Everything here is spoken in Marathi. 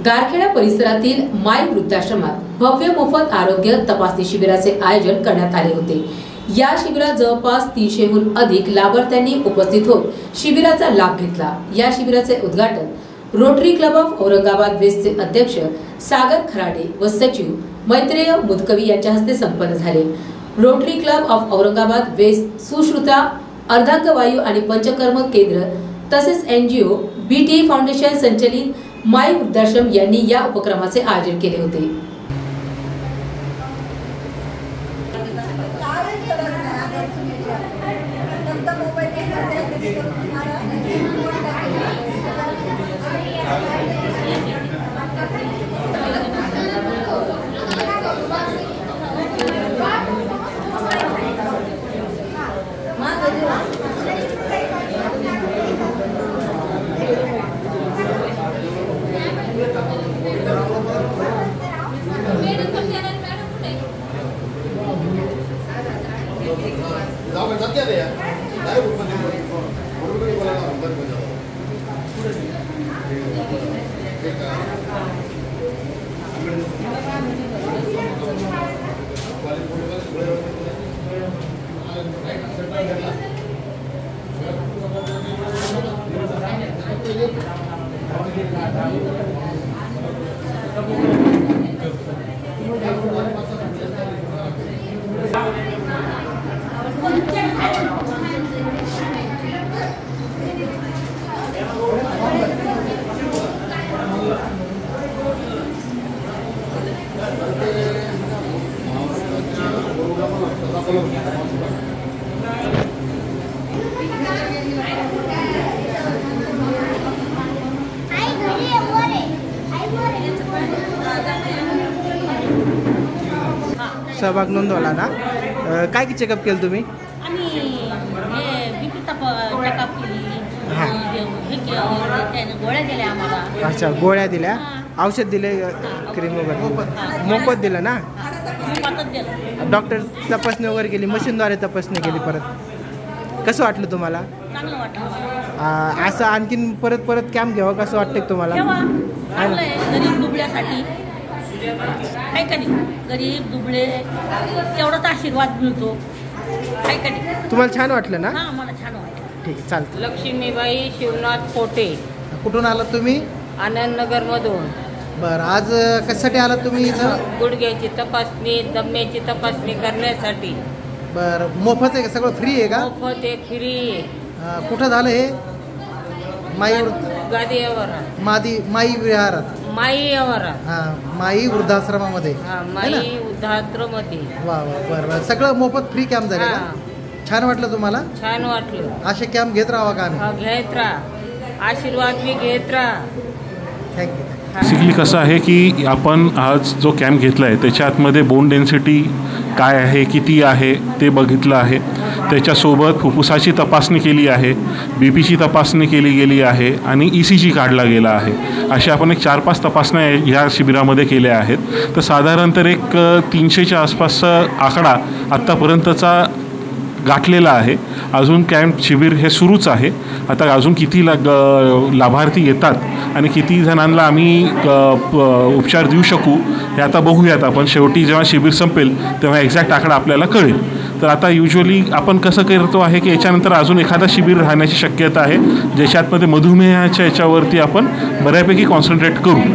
गारखेडा परिसरातील माई वृद्धाश्रमात भव्य मोफत आरोग्य तपासणी शिबिराचे आयोजन करण्यात आले होते। या शिबिरात जवळपास 300हून अधिक लाभार्थ्यांनी उपस्थित होत शिबिराचा लाभ घेतला। या शिबिराचे उद्घाटन रोटरी क्लब ऑफ औरंगाबाद वेस्टचे अध्यक्ष सागर खराडे व सचिव मैत्रेय मुदकवी यांच्या हस्ते संपन्न झाले। Rotary Club of Aurangabad West, Sushruta अर्धांगवायू आणि पंचकर्म केंद्र तसेच NGO BTE फाउंडेशन संचलित माई वृद्धाश्रम यांनी या उपक्रमाचे आयोजन केले होते। सहभाग नोंदवला ना? काय की चेकअप केलं तुम्ही? आणि हे बीपी चेकअप केली, गोळ्या दिल्या आम्हाला। अच्छा, गोळ्या दिल्या, औषध दिले, क्रीम वगैरे मोफत दिलं ना? डॉक्टर तपासणी वगैरे केली, मशीनद्वारे तपासणी केली। परत कसं वाटलं तुम्हाला? चांगलं वाटलं। असं आणखीन परत परत कॅम्प घ्यावं कसं वाटतं तुम्हाला? गरीब दुबळ्यासाठी काय का नाही, गरीब दुबळे तेवढाच आशीर्वाद मिळतो काय का नाही। तुम्हाला छान वाटलं ना? हां, मला छान वाटलं। ठीक आहे, चालतं। लक्ष्मीबाई शिवनाथ पोटे। कुठून आलात तुम्ही? आनंदनगर मधून। बरं, आज कशासाठी आलात तुम्ही इथं? गुडघ्याची तपासणी, दम्याची तपासणी करण्यासाठी। बरं, मोफत आहे का? सगळं फ्री आहे का? मोफत आहे, फ्री आहे। कुठं झालं हे? गादीवर माई विहारात, माई आवारात। हां, माई वृद्धाश्रमामध्ये। हां, माई वृद्धाश्रमामध्ये। वा वा, बरं, सगळं मोफत फ्री कॅम्प झाले का? छान वाटलं तुम्हाला? छान वाटलं। असे कॅम्प घेत राहावा का आम्ही? घेत राहा, आशीर्वाद मी घेत राहा। थँक्यू। बेसिकली कसं आहे की आपण आज जो कॅम्प घेतला आहे त्याच्या आतमध्ये बोन डेन्सिटी काय आहे, किती आहे ते बघितलं आहे। त्याच्यासोबत फुफ्फुसाची तपासणी केली आहे, BPची तपासणी केली गेली आहे आणि ECG काढला गेला आहे। अशा आपण एक 4-5 तपासण्या ह्या शिबिरामध्ये केल्या आहेत। तर साधारणतः एक 300च्या आसपासचा आकडा आत्तापर्यंतचा गाठलेला आहे। अजून कॅम्प शिबिर हे सुरूच आहे। आता अजून किती लाभार्थी येतात आणि किती जणांना आम्ही उपचार देऊ शकू हे आता बघूयात आपण। शेवटी जेव्हा शिबिर संपेल तेव्हा एक्झॅक्ट आकडा आपल्याला कळेल। तर आता युजली आपण कसं करतो आहे की याच्यानंतर अजून एखादा शिबिर राहण्याची शक्यता आहे ज्याच्यातमध्ये मधुमेहाच्या याच्यावरती आपण बऱ्यापैकी कॉन्सन्ट्रेट करू।